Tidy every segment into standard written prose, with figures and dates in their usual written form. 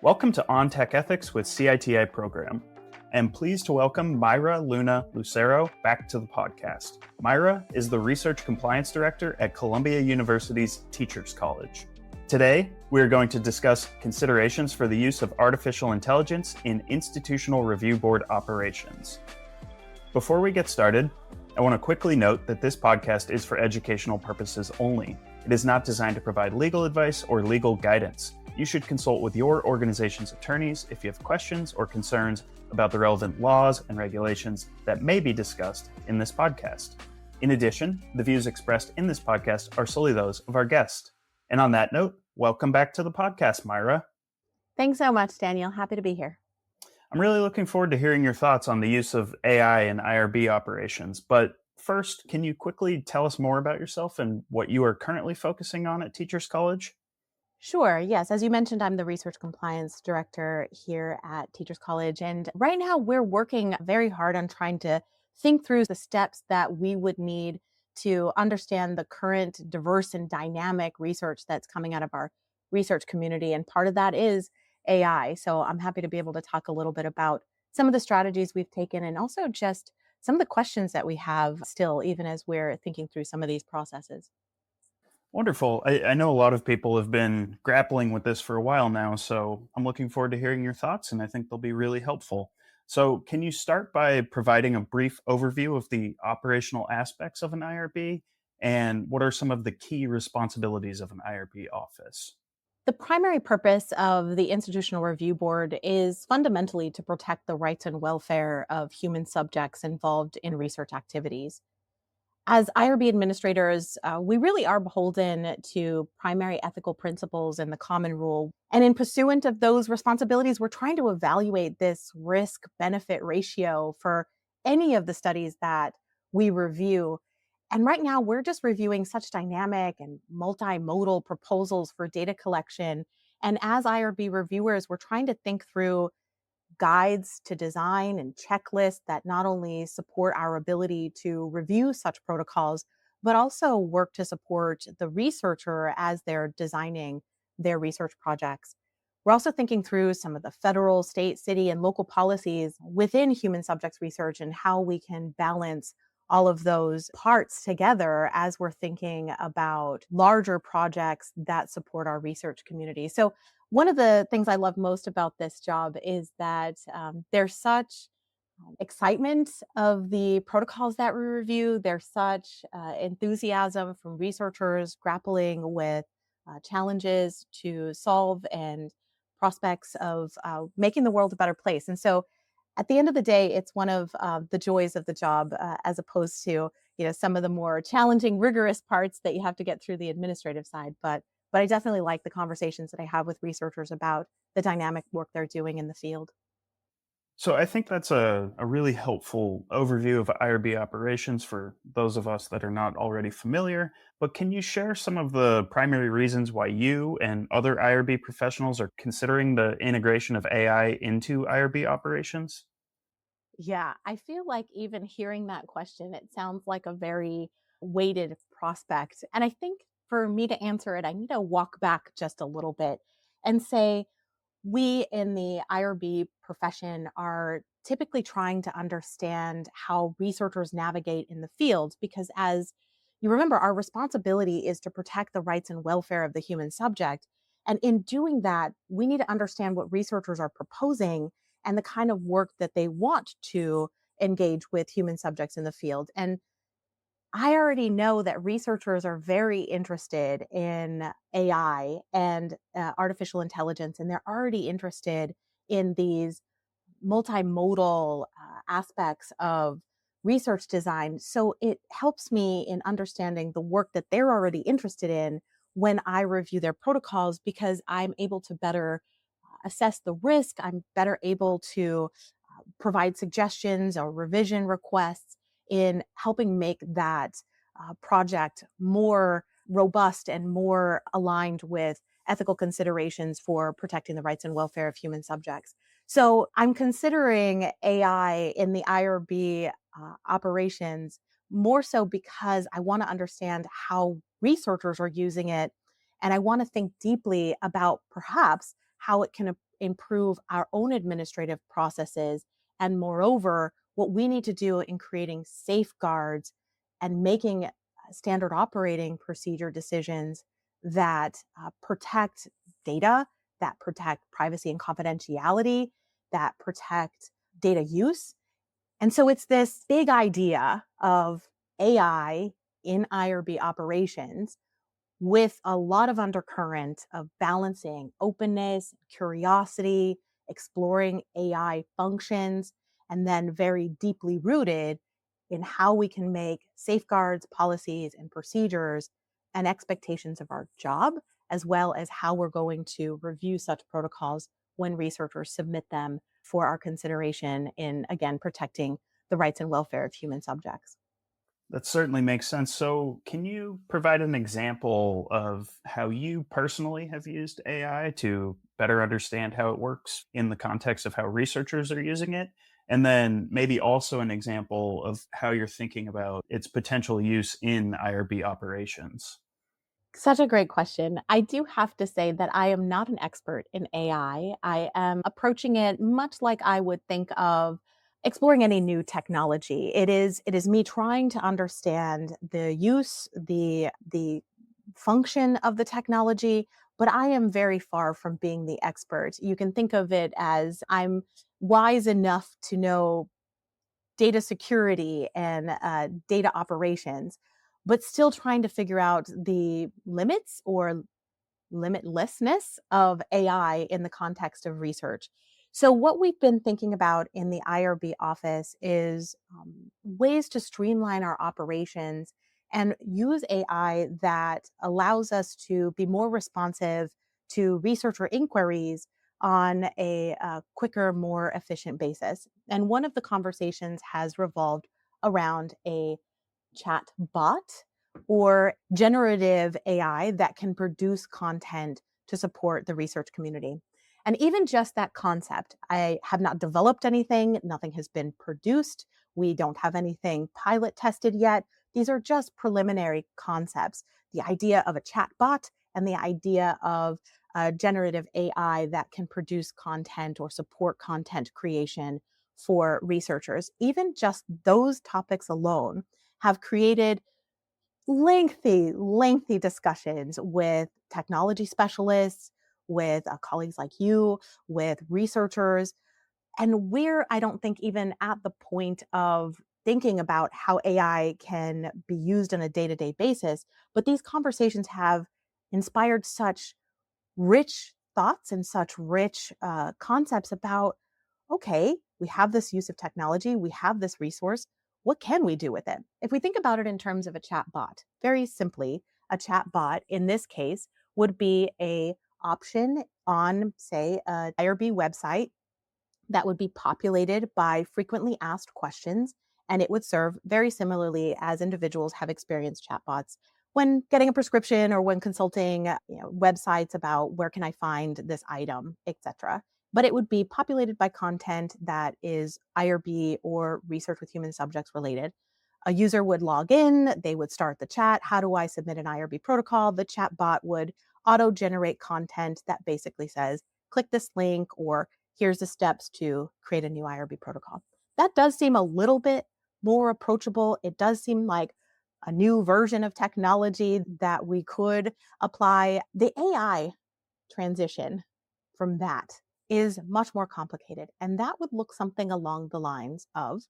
Welcome to On Tech Ethics with CITI program. I am pleased to welcome Myra Luna Lucero back to the podcast. Myra is the Research Compliance Director at Columbia University's Teachers College. Today, we are going to discuss considerations for the use of artificial intelligence in institutional review board operations. Before we get started, I want to quickly note that this podcast is for educational purposes only. It is not designed to provide legal advice or legal guidance. You should consult with your organization's attorneys if you have questions or concerns about the relevant laws and regulations that may be discussed in this podcast. In addition, the views expressed in this podcast are solely those of our guest. And on that note, welcome back to the podcast, Myra. Thanks so much, Daniel. Happy to be here. I'm really looking forward to hearing your thoughts on the use of AI in IRB operations. But first, can you quickly tell us more about yourself and what you are currently focusing on at Teachers College? Sure. Yes. As you mentioned, I'm the Research Compliance Director here at Teachers College. And right now we're working very hard on trying to think through the steps that we would need to understand the current diverse and dynamic research that's coming out of our research community. And part of that is AI. So I'm happy to be able to talk a little bit about some of the strategies we've taken and also just some of the questions that we have still, even as we're thinking through some of these processes. Wonderful. I know a lot of people have been grappling with this for a while now, so I'm looking forward to hearing your thoughts, and I think they'll be really helpful. So can you start by providing a brief overview of the operational aspects of an IRB, and what are some of the key responsibilities of an IRB office? The primary purpose of the Institutional Review Board is fundamentally to protect the rights and welfare of human subjects involved in research activities. As IRB administrators, we really are beholden to primary ethical principles and the common rule. And in pursuant of those responsibilities, we're trying to evaluate this risk-benefit ratio for any of the studies that we review. And right now, we're just reviewing such dynamic and multimodal proposals for data collection. And as IRB reviewers, we're trying to think through guides to design and checklists that not only support our ability to review such protocols, but also work to support the researcher as they're designing their research projects. We're also thinking through some of the federal, state, city, and local policies within human subjects research and how we can balance all of those parts together as we're thinking about larger projects that support our research community. So one of the things I love most about this job is that there's such excitement of the protocols that we review. There's such enthusiasm from researchers grappling with challenges to solve and prospects of making the world a better place. And so at the end of the day, it's one of the joys of the job as opposed to some of the more challenging, rigorous parts that you have to get through the administrative side. But I definitely like the conversations that I have with researchers about the dynamic work they're doing in the field. So I think that's a really helpful overview of IRB operations for those of us that are not already familiar. But can you share some of the primary reasons why you and other IRB professionals are considering the integration of AI into IRB operations? Yeah, I feel like even hearing that question, it sounds like a very weighted prospect. And I think for me to answer it, I need to walk back just a little bit and say, we in the IRB profession are typically trying to understand how researchers navigate in the field because, as you remember, our responsibility is to protect the rights and welfare of the human subject. And in doing that, we need to understand what researchers are proposing and the kind of work that they want to engage with human subjects in the field. And I already know that researchers are very interested in AI and artificial intelligence, and they're already interested in these multimodal aspects of research design. So it helps me in understanding the work that they're already interested in when I review their protocols because I'm able to better assess the risk. I'm better able to provide suggestions or revision requests in helping make that project more robust and more aligned with ethical considerations for protecting the rights and welfare of human subjects. So I'm considering AI in the IRB operations more so because I want to understand how researchers are using it. And I want to think deeply about perhaps how it can improve our own administrative processes. And moreover, what we need to do in creating safeguards and making standard operating procedure decisions that protect data, that protect privacy and confidentiality, that protect data use. And so it's this big idea of AI in IRB operations with a lot of undercurrent of balancing openness, curiosity, exploring AI functions, and then very deeply rooted in how we can make safeguards, policies, and procedures and expectations of our job, as well as how we're going to review such protocols when researchers submit them for our consideration in, again, protecting the rights and welfare of human subjects. That certainly makes sense. So, can you provide an example of how you personally have used AI to better understand how it works in the context of how researchers are using it? And then maybe also an example of how you're thinking about its potential use in IRB operations. Such a great question. I do have to say that I am not an expert in AI. I am approaching it much like I would think of exploring any new technology. It is me trying to understand the use, the function of the technology, but I am very far from being the expert. You can think of it as I'm wise enough to know data security and data operations, but still trying to figure out the limits or limitlessness of AI in the context of research. So, what we've been thinking about in the IRB office is ways to streamline our operations and use AI that allows us to be more responsive to researcher inquiries on a quicker, more efficient basis. And one of the conversations has revolved around a chat bot or generative AI that can produce content to support the research community. And even just that concept, I have not developed anything, nothing has been produced. We don't have anything pilot tested yet. These are just preliminary concepts. The idea of a chat bot and the idea of generative AI that can produce content or support content creation for researchers. Even just those topics alone have created lengthy discussions with technology specialists, with colleagues like you, with researchers. And we're, I don't think, even at the point of thinking about how AI can be used on a day to day basis. But these conversations have inspired such rich thoughts and such rich concepts about, okay, we have this use of technology, we have this resource. What can we do with it? If we think about it in terms of a chat bot, very simply, a chat bot in this case would be a option on, say, a IRB website that would be populated by frequently asked questions. And it would serve very similarly as individuals have experienced chatbots when getting a prescription or when consulting websites about where can I find this item, etc. But it would be populated by content that is IRB or research with human subjects related. A user would log in, they would start the chat. How do I submit an IRB protocol? The chat bot would auto generate content that basically says, click this link, or here's the steps to create a new IRB protocol. That does seem a little bit more approachable. It does seem like a new version of technology that we could apply. The AI transition from that is much more complicated. And that would look something along the lines of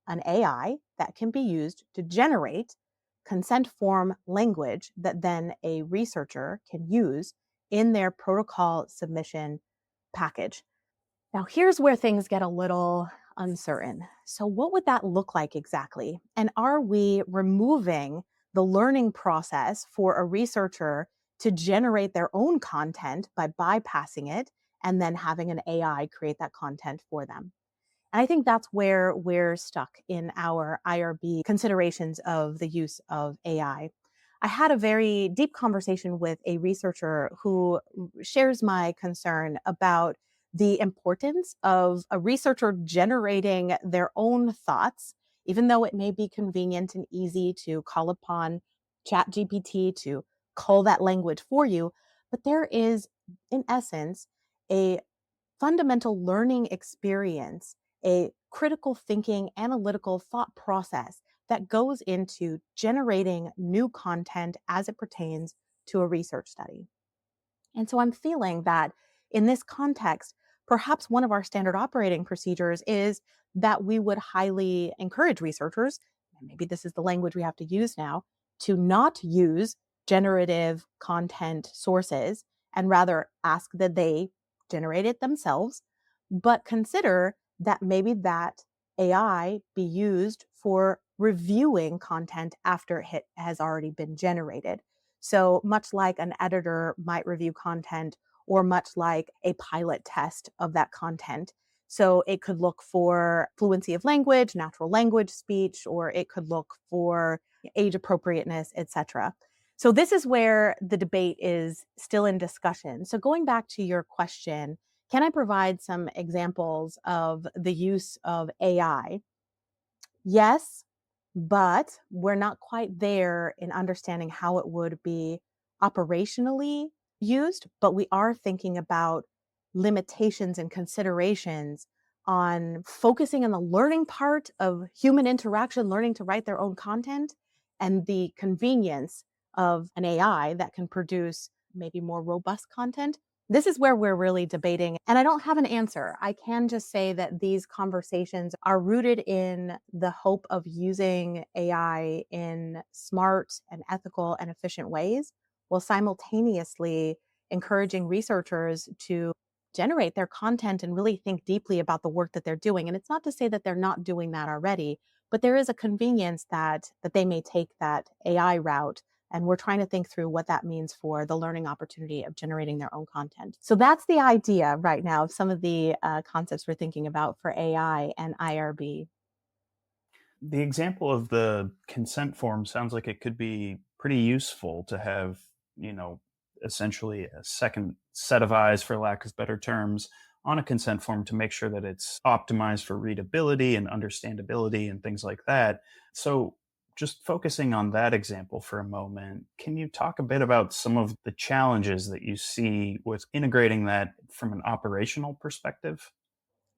an AI that can be used to generate consent form language that then a researcher can use in their protocol submission package. Now, here's where things get a little uncertain. So, what would that look like exactly? And are we removing the learning process for a researcher to generate their own content by bypassing it and then having an AI create that content for them? And I think that's where we're stuck in our IRB considerations of the use of AI. I had a very deep conversation with a researcher who shares my concern about the importance of a researcher generating their own thoughts, even though it may be convenient and easy to call upon ChatGPT to cull that language for you. But there is, in essence, a fundamental learning experience, a critical thinking, analytical thought process that goes into generating new content as it pertains to a research study. And so I'm feeling that in this context, perhaps one of our standard operating procedures is that we would highly encourage researchers, and maybe this is the language we have to use now, to not use generative content sources and rather ask that they generate it themselves, but consider that maybe that AI be used for reviewing content after it has already been generated. So much like an editor might review content, or much like a pilot test of that content. So it could look for fluency of language, natural language speech, or it could look for age appropriateness, etc. So this is where the debate is still in discussion. So going back to your question, can I provide some examples of the use of AI? Yes, but we're not quite there in understanding how it would be operationally used, but we are thinking about limitations and considerations on focusing on the learning part of human interaction, learning to write their own content, and the convenience of an AI that can produce maybe more robust content. This is where we're really debating, and I don't have an answer. I can just say that these conversations are rooted in the hope of using AI in smart and ethical and efficient ways, while simultaneously encouraging researchers to generate their content and really think deeply about the work that they're doing. And it's not to say that they're not doing that already, but there is a convenience that they may take that AI route, and we're trying to think through what that means for the learning opportunity of generating their own content. So that's the idea right now of some of the concepts we're thinking about for AI and IRB. The example of the consent form sounds like it could be pretty useful to have, you know, essentially a second set of eyes, for lack of better terms, on a consent form to make sure that it's optimized for readability and understandability and things like that. So, just focusing on that example for a moment, can you talk a bit about some of the challenges that you see with integrating that from an operational perspective?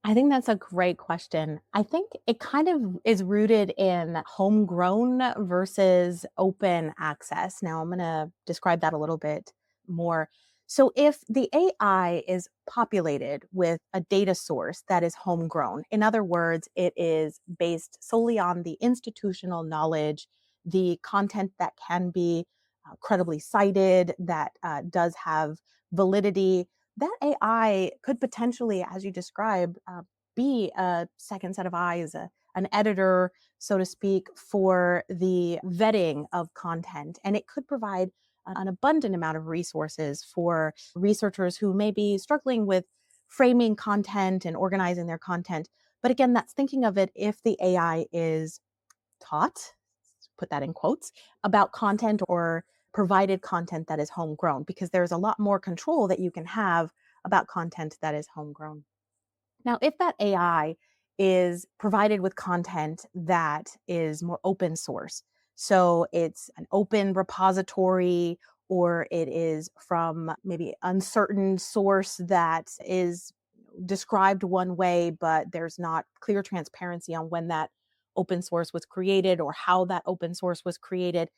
I think that's a great question. I think it kind of is rooted in homegrown versus open access. Now, I'm going to describe that a little bit more. So, if the AI is populated with a data source that is homegrown, in other words, it is based solely on the institutional knowledge, the content that can be credibly cited, that does have validity, that AI could potentially, as you described, be a second set of eyes, an editor, so to speak, for the vetting of content. And it could provide an abundant amount of resources for researchers who may be struggling with framing content and organizing their content. But again, that's thinking of it if the AI is taught, put that in quotes, about content or provided content that is homegrown, because there's a lot more control that you can have about content that is homegrown. Now, if that AI is provided with content that is more open source, so it's an open repository, or it is from maybe uncertain source that is described one way, but there's not clear transparency on when that open source was created or how that open source was created,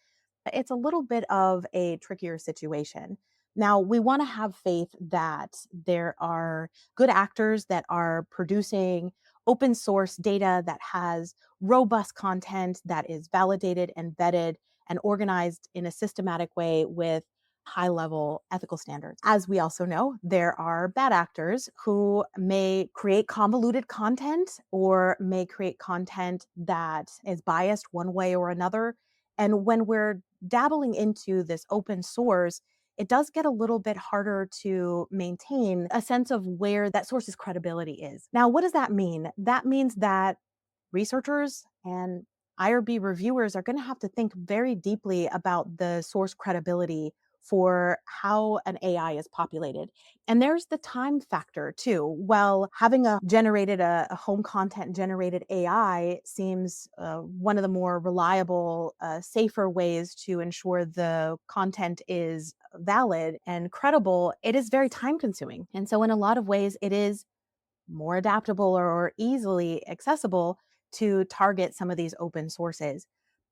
it's a little bit of a trickier situation. Now, we want to have faith that there are good actors that are producing open source data that has robust content that is validated and vetted and organized in a systematic way with high level ethical standards. As we also know, there are bad actors who may create convoluted content or may create content that is biased one way or another. And when we're dabbling into this open source, it does get a little bit harder to maintain a sense of where that source's credibility is. Now, what does that mean? That means that researchers and IRB reviewers are going to have to think very deeply about the source credibility for how an AI is populated. And there's the time factor too. Well, having a home content generated AI seems one of the more reliable, safer ways to ensure the content is valid and credible. It is very time consuming. And so in a lot of ways, it is more adaptable or easily accessible to target some of these open sources.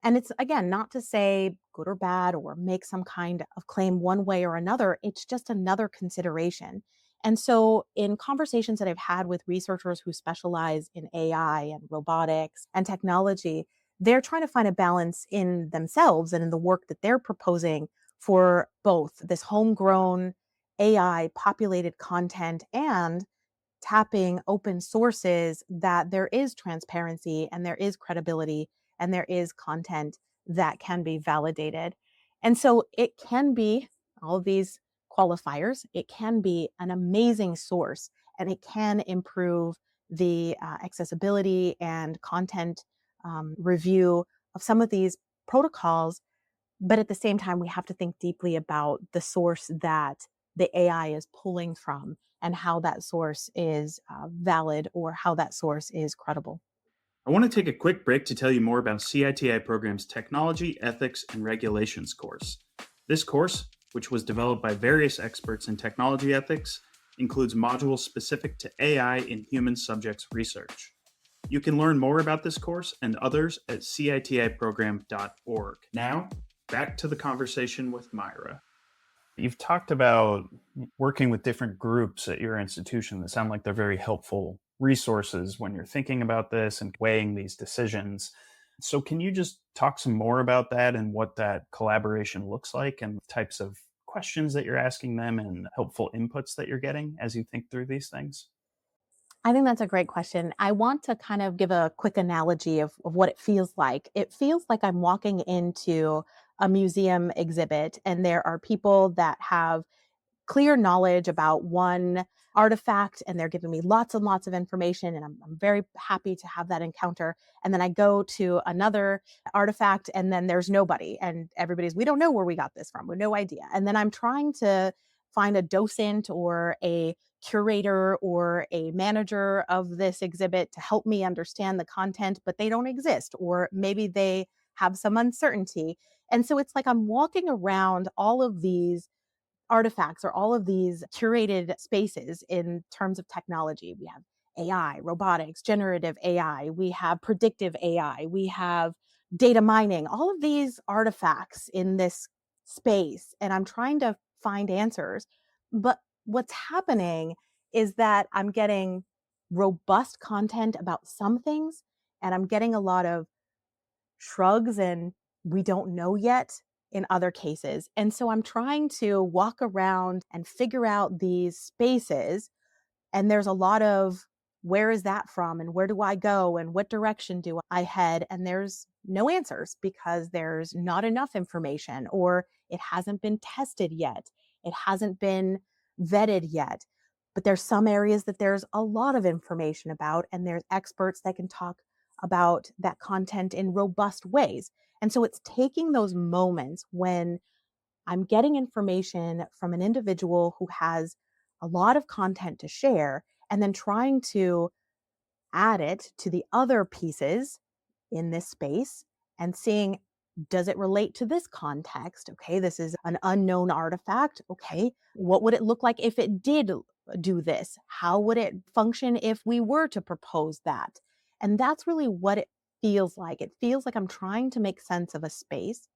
And it's, again, not to say good or bad or make some kind of claim one way or another. It's just another consideration. And so, in conversations that I've had with researchers who specialize in AI and robotics and technology, they're trying to find a balance in themselves and in the work that they're proposing for both this homegrown AI populated content and tapping open sources that there is transparency and there is credibility and there is content that can be validated. And so it can be all of these qualifiers, it can be an amazing source and it can improve the accessibility and content review of some of these protocols. But at the same time, we have to think deeply about the source that the AI is pulling from and how that source is valid or how that source is credible. I want to take a quick break to tell you more about CITI program's Technology, Ethics, and Regulations course. This course, which was developed by various experts in technology ethics, includes modules specific to AI in human subjects research. You can learn more about this course and others at citiprogram.org. Now, back to the conversation with Myra. You've talked about working with different groups at your institution that sound like they're very helpful resources when you're thinking about this and weighing these decisions. So, can you just talk some more about that and what that collaboration looks like and types of questions that you're asking them and helpful inputs that you're getting as you think through these things? I think that's a great question. I want to kind of give a quick analogy of what it feels like. It feels like I'm walking into a museum exhibit, and there are people that have clear knowledge about one artifact and they're giving me lots and lots of information and I'm very happy to have that encounter. And then I go to another artifact and then there's nobody and everybody's, we don't know where we got this from, we have no idea. And then I'm trying to find a docent or a curator or a manager of this exhibit to help me understand the content, but they don't exist, or maybe they have some uncertainty. And so it's like I'm walking around all of these artifacts or all of these curated spaces in terms of technology. We have AI, robotics, generative AI, we have predictive AI, we have data mining, all of these artifacts in this space. And I'm trying to find answers. But what's happening is that I'm getting robust content about some things, and I'm getting a lot of shrugs and we don't know yet in other cases. And so I'm trying to walk around and figure out these spaces. And there's a lot of where is that from and where do I go and what direction do I head? And there's no answers because there's not enough information or it hasn't been tested yet. It hasn't been vetted yet. But there's some areas that there's a lot of information about, and there's experts that can talk about that content in robust ways. And so it's taking those moments when I'm getting information from an individual who has a lot of content to share and then trying to add it to the other pieces in this space and seeing, does it relate to this context? Okay, this is an unknown artifact. Okay, what would it look like if it did do this? How would it function if we were to propose that? And that's really what it feels like. It feels like I'm trying to make sense of a space.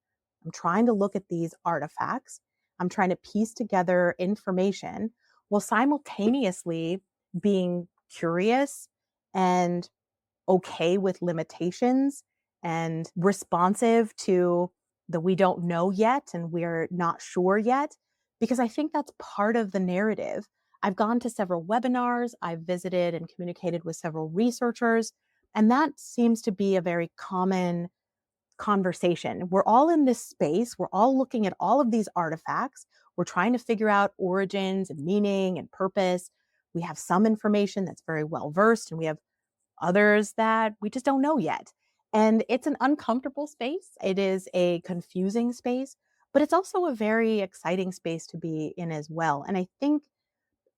I'm trying to look at these artifacts. I'm trying to piece together information while simultaneously being curious and okay with limitations and responsive to the we don't know yet and we're not sure yet, because I think that's part of the narrative. I've gone to several webinars, I've visited and communicated with several researchers, and that seems to be a very common conversation. We're all in this space, we're all looking at all of these artifacts, we're trying to figure out origins and meaning and purpose. We have some information that's very well versed, and we have others that we just don't know yet. And it's an uncomfortable space. It is a confusing space, but it's also a very exciting space to be in as well. And I think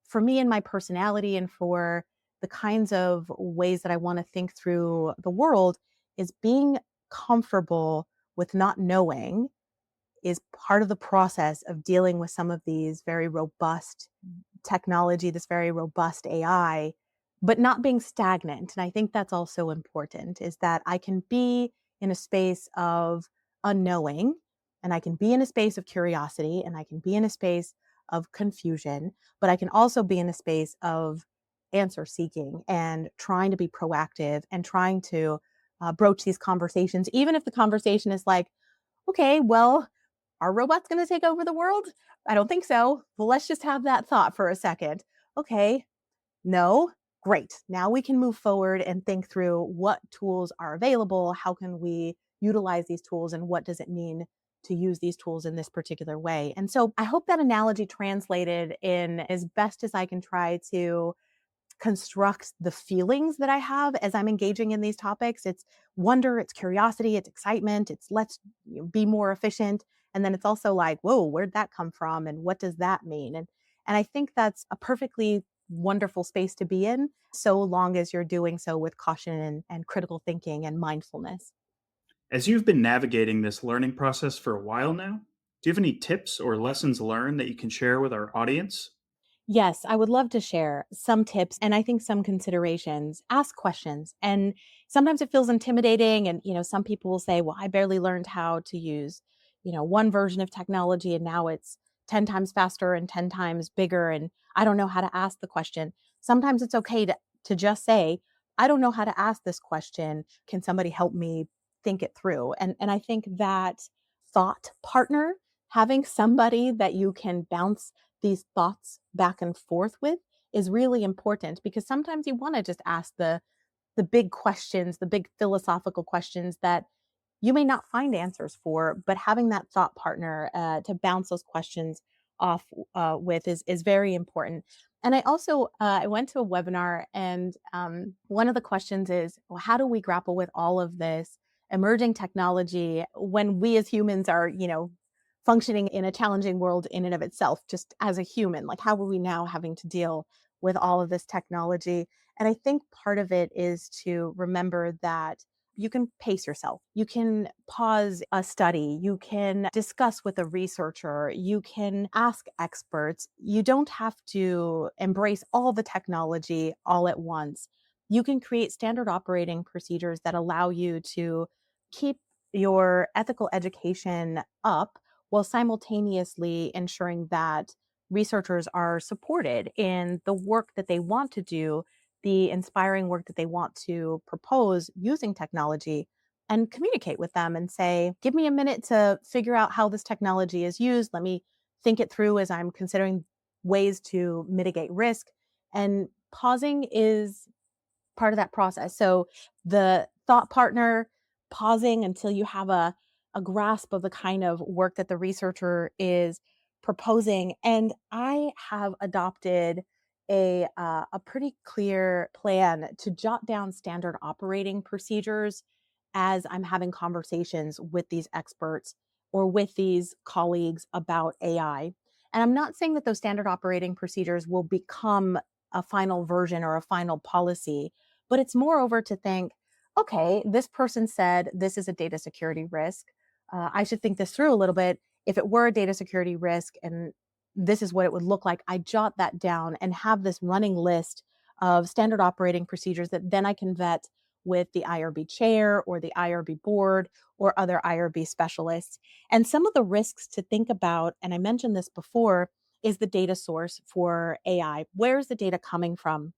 for me and my personality and for the kinds of ways that I want to think through the world is being comfortable with not knowing is part of the process of dealing with some of these very robust technology, this very robust AI but not being stagnant. And I think that's also important, is that I can be in a space of unknowing, and I can be in a space of curiosity, and I can be in a space of confusion, but I can also be in a space of answer seeking and trying to be proactive and trying to broach these conversations, even if the conversation is like, okay, well, are robots going to take over the world? I don't think so. Well, let's just have that thought for a second. Okay, no, great. Now we can move forward and think through what tools are available. How can we utilize these tools, and what does it mean to use these tools in this particular way? And so I hope that analogy translated in as best as I can try to construct the feelings that I have as I'm engaging in these topics. It's wonder, it's curiosity, it's excitement, it's let's be more efficient. And then it's also like, whoa, where'd that come from? And what does that mean? And I think that's a perfectly wonderful space to be in, so long as you're doing so with caution and critical thinking and mindfulness. As you've been navigating this learning process for a while now, do you have any tips or lessons learned that you can share with our audience? Yes, I would love to share some tips and I think some considerations. Ask questions. And sometimes it feels intimidating. And, some people will say, well, I barely learned how to use, one version of technology and now it's 10 times faster and 10 times bigger. And I don't know how to ask the question. Sometimes it's okay to just say, I don't know how to ask this question. Can somebody help me think it through? And I think that thought partner, having somebody that you can bounce these thoughts back and forth with, is really important, because sometimes you want to just ask the big questions, the big philosophical questions that you may not find answers for, but having that thought partner to bounce those questions off with is very important. And I also I went to a webinar, and one of the questions is, well, how do we grapple with all of this emerging technology when we as humans are, functioning in a challenging world in and of itself, just as a human? Like, how are we now having to deal with all of this technology? And I think part of it is to remember that you can pace yourself. You can pause a study. You can discuss with a researcher. You can ask experts. You don't have to embrace all the technology all at once. You can create standard operating procedures that allow you to keep your ethical education up while simultaneously ensuring that researchers are supported in the work that they want to do, the inspiring work that they want to propose using technology, and communicate with them and say, give me a minute to figure out how this technology is used. Let me think it through as I'm considering ways to mitigate risk. And pausing is part of that process. So the thought partner, pausing until you have a grasp of the kind of work that the researcher is proposing. And I have adopted a pretty clear plan to jot down standard operating procedures as I'm having conversations with these experts or with these colleagues about AI. And I'm not saying that those standard operating procedures will become a final version or a final policy, but it's moreover to think, okay, this person said this is a data security risk. I should think this through a little bit. If it were a data security risk and this is what it would look like, I jot that down and have this running list of standard operating procedures that then I can vet with the IRB chair or the IRB board or other IRB specialists. And some of the risks to think about, and I mentioned this before, is the data source for AI. Where's the data coming from?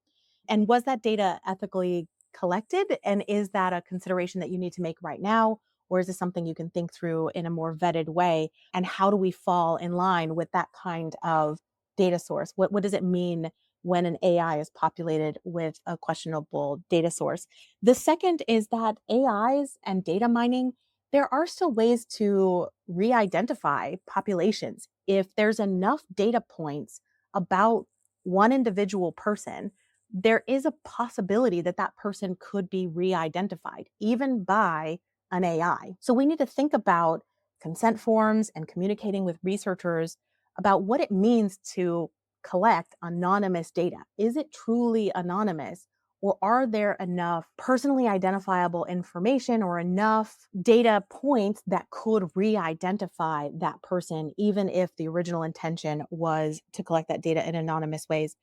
And was that data ethically collected? And is that a consideration that you need to make right now? Or is this something you can think through in a more vetted way? And how do we fall in line with that kind of data source? What does it mean when an AI is populated with a questionable data source? The second is that AIs and data mining, there are still ways to re identify populations. If there's enough data points about one individual person, there is a possibility that that person could be re-identified, even by an AI. So we need to think about consent forms and communicating with researchers about what it means to collect anonymous data. Is it truly anonymous? Or are there enough personally identifiable information or enough data points that could re-identify that person, even if the original intention was to collect that data in anonymous ways?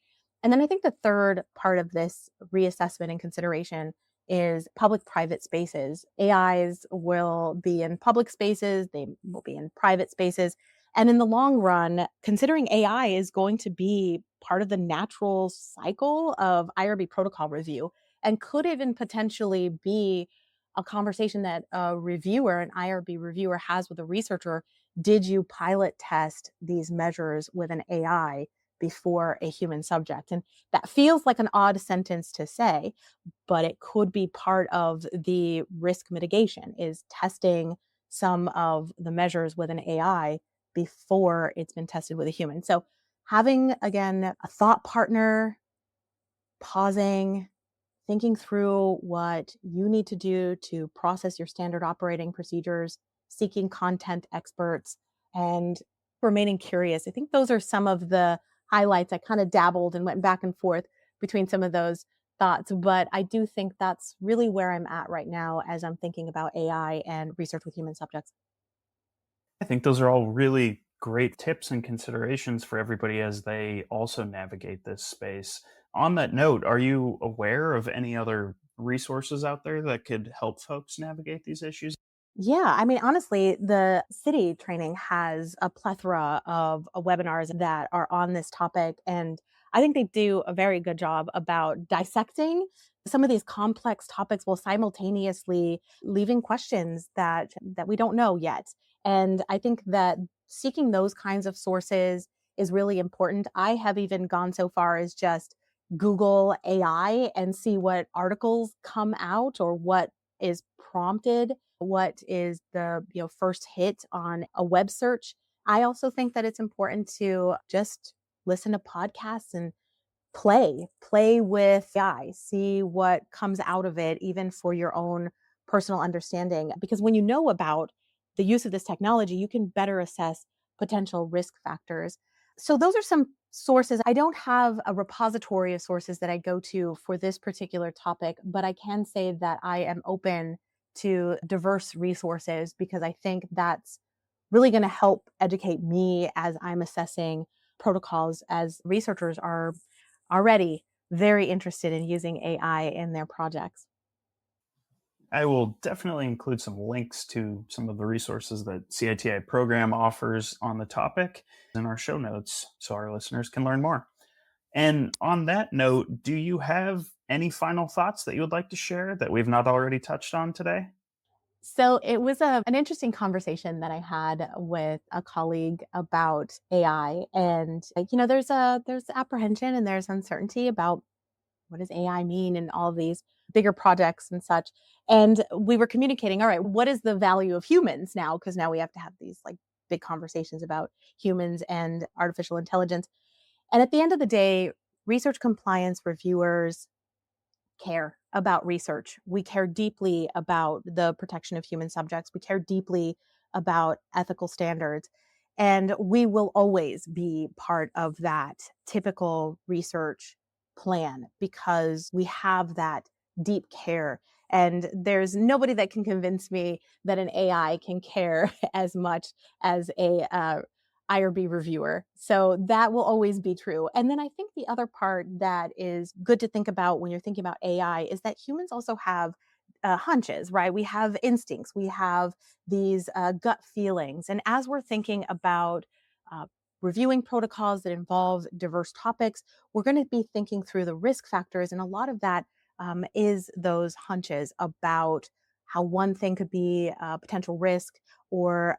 And then I think the third part of this reassessment and consideration is public private spaces. AIs will be in public spaces, they will be in private spaces. And in the long run, considering AI is going to be part of the natural cycle of IRB protocol review and could even potentially be a conversation that a reviewer, an IRB reviewer, has with a researcher. Did you pilot test these measures with an AI before a human subject? And that feels like an odd sentence to say, but it could be part of the risk mitigation is testing some of the measures with an AI before it's been tested with a human. So having, again, a thought partner, pausing, thinking through what you need to do to process your standard operating procedures, seeking content experts, and remaining curious. I think those are some of the highlights. I kind of dabbled and went back and forth between some of those thoughts, but I do think that's really where I'm at right now as I'm thinking about AI and research with human subjects. I think those are all really great tips and considerations for everybody as they also navigate this space. On that note, are you aware of any other resources out there that could help folks navigate these issues? Yeah, I mean, honestly, the city training has a plethora of webinars that are on this topic. And I think they do a very good job about dissecting some of these complex topics while simultaneously leaving questions that we don't know yet. And I think that seeking those kinds of sources is really important. I have even gone so far as just Google AI and see what articles come out or what is prompted, what is the first hit on a web search. I also think that it's important to just listen to podcasts and play with AI, see what comes out of it, even for your own personal understanding. Because when you know about the use of this technology, you can better assess potential risk factors. So, those are some sources. I don't have a repository of sources that I go to for this particular topic, but I can say that I am open to diverse resources because I think that's really going to help educate me as I'm assessing protocols, as researchers are already very interested in using AI in their projects. I will definitely include some links to some of the resources that CITI program offers on the topic in our show notes so our listeners can learn more. And on that note, do you have any final thoughts that you would like to share that we've not already touched on today? So it was an interesting conversation that I had with a colleague about AI, and there's apprehension and there's uncertainty about what does AI mean in all these bigger projects and such. And we were communicating, all right, what is the value of humans now? Because now we have to have these like big conversations about humans and artificial intelligence. And at the end of the day, research compliance reviewers care about research. We care deeply about the protection of human subjects. We care deeply about ethical standards. And we will always be part of that typical research plan because we have that deep care. And there's nobody that can convince me that an AI can care as much as a IRB reviewer. So that will always be true. And then I think the other part that is good to think about when you're thinking about AI is that humans also have hunches, right? We have instincts, we have these gut feelings. And as we're thinking about uh, reviewing protocols that involve diverse topics, we're going to be thinking through the risk factors. And a lot of that is those hunches about how one thing could be a potential risk or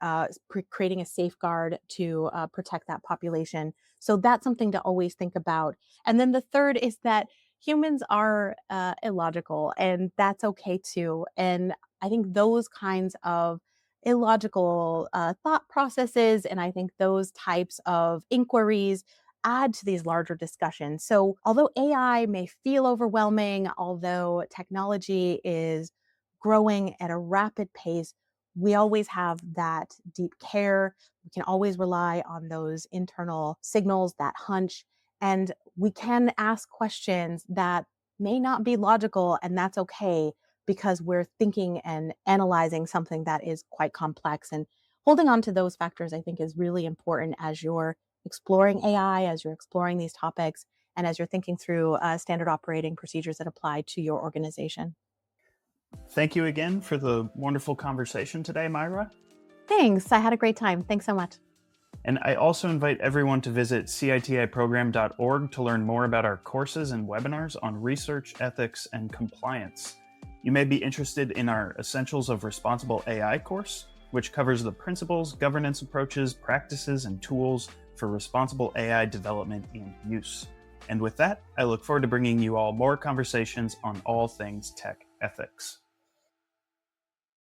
creating a safeguard to protect that population. So that's something to always think about. And then the third is that humans are illogical, and that's okay too. And I think those kinds of illogical thought processes, and I think those types of inquiries add to these larger discussions. So, although AI may feel overwhelming, although technology is growing at a rapid pace, we always have that deep care. We can always rely on those internal signals, that hunch, and we can ask questions that may not be logical, and that's okay because we're thinking and analyzing something that is quite complex. And holding on to those factors, I think, is really important as you're exploring AI, as you're exploring these topics, and as you're thinking through standard operating procedures that apply to your organization. Thank you again for the wonderful conversation today, Myra. Thanks. I had a great time. Thanks so much. And I also invite everyone to visit citiprogram.org to learn more about our courses and webinars on research, ethics, and compliance. You may be interested in our Essentials of Responsible AI course, which covers the principles, governance approaches, practices, and tools for responsible AI development and use. And with that, I look forward to bringing you all more conversations on all things tech ethics.